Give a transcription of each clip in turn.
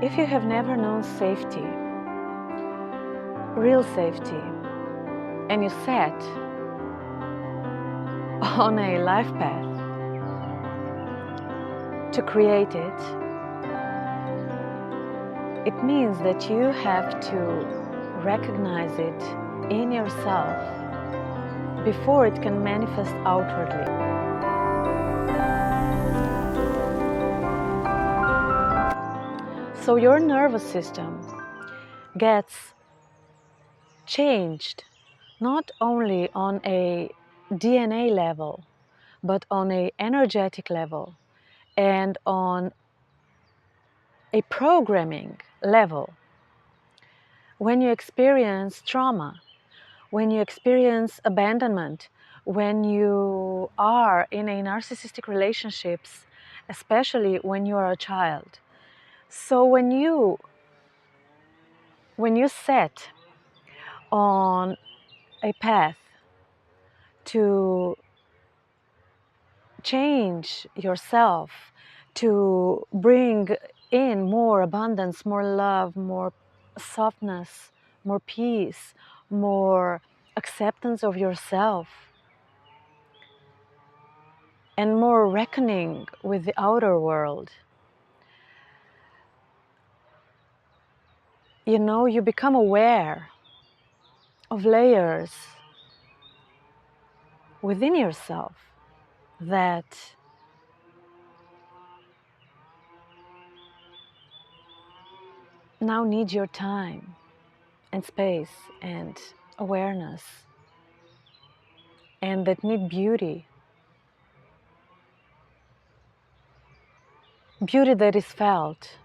If you have never known safety, real safety, and you set on a life path to create it, it means that you have to recognize it in yourself before it can manifest outwardly. So your nervous system gets changed not only on a DNA level, but on an energetic level and on a programming level. When you experience trauma, when you experience abandonment, when you are in a narcissistic relationships, especially when you are a child. So when you set on a path to change yourself, to bring in more abundance, more love, more softness, more peace, more acceptance of yourself, and more reckoning with the outer world, you become aware of layers within yourself that now need your time and space and awareness, and that need beauty. Beauty that is felt,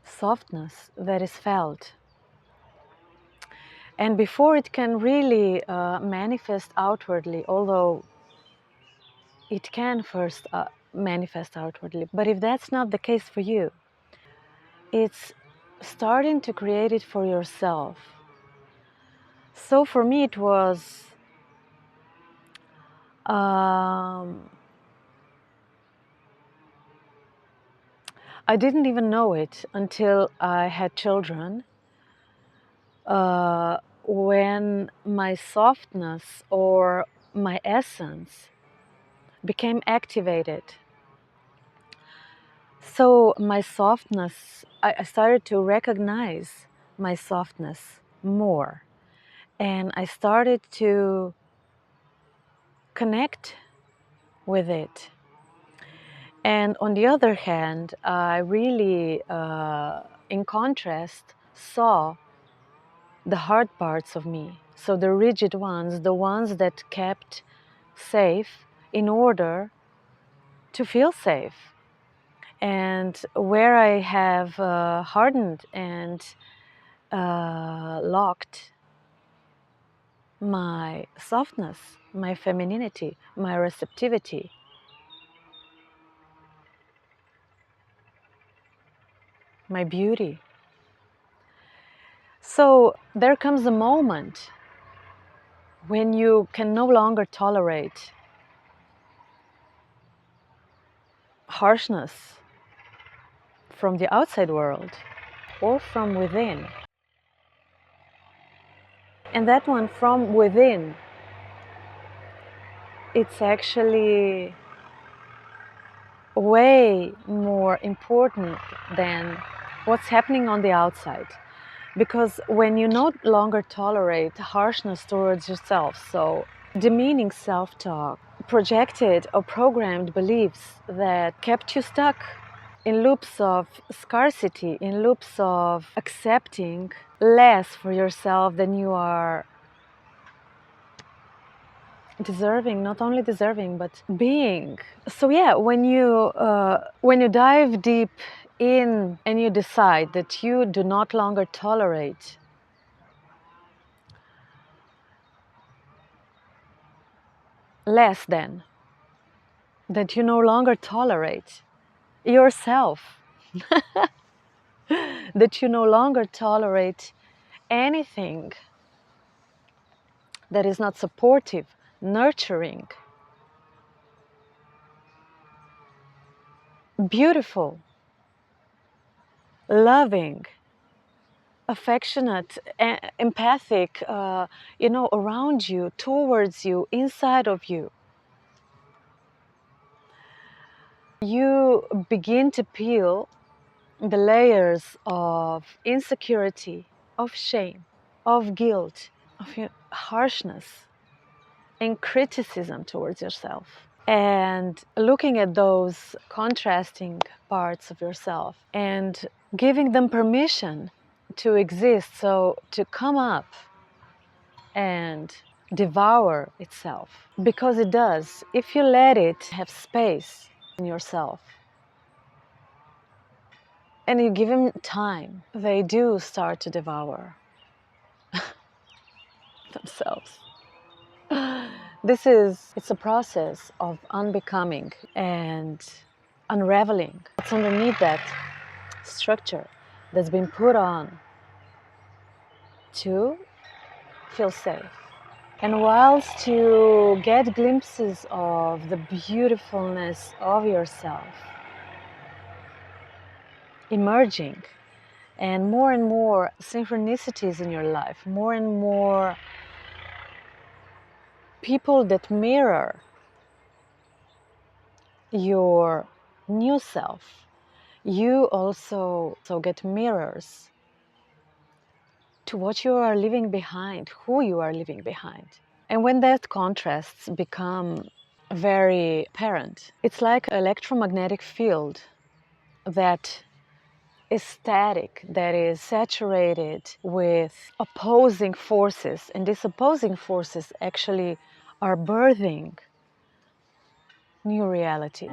softness that is felt. And before it can really manifest outwardly, although it can first manifest outwardly, but if that's not the case for you, it's starting to create it for yourself. So for me it was I didn't even know it until I had children, when my softness or my essence became activated. So my softness, I started to recognize my softness more, and I started to connect with it. And on the other hand, I really, in contrast, saw the hard parts of me. So the rigid ones, the ones that kept safe in order to feel safe. And where I have hardened and locked my softness, my femininity, my receptivity, my beauty. So there comes a moment when you can no longer tolerate harshness from the outside world or from within. And that one from within, it's actually way more important than what's happening on the outside. Because when you no longer tolerate harshness towards yourself, so demeaning self-talk, projected or programmed beliefs that kept you stuck in loops of scarcity, in loops of accepting less for yourself than you are deserving, not only deserving, but being. So yeah, when you dive deep in and you decide that you do not longer tolerate less than, that you no longer tolerate yourself, that you no longer tolerate anything that is not supportive, nurturing, beautiful, loving, affectionate, empathic, around you, towards you, inside of you. You begin to peel the layers of insecurity, of shame, of guilt, of harshness and criticism towards yourself. And looking at those contrasting parts of yourself and giving them permission to exist, so to come up and devour itself. Because it does. If you let it have space in yourself and you give them time, they do start to devour themselves. It's a process of unbecoming and unraveling. It's underneath that structure that's been put on to feel safe. And whilst you get glimpses of the beautifulness of yourself emerging, and more synchronicities in your life, more and more people that mirror your new self, you also get mirrors to what you are leaving behind, who you are leaving behind. And when that contrasts become very apparent, it's like an electromagnetic field that is static, that is saturated with opposing forces. And these opposing forces actually are birthing new reality.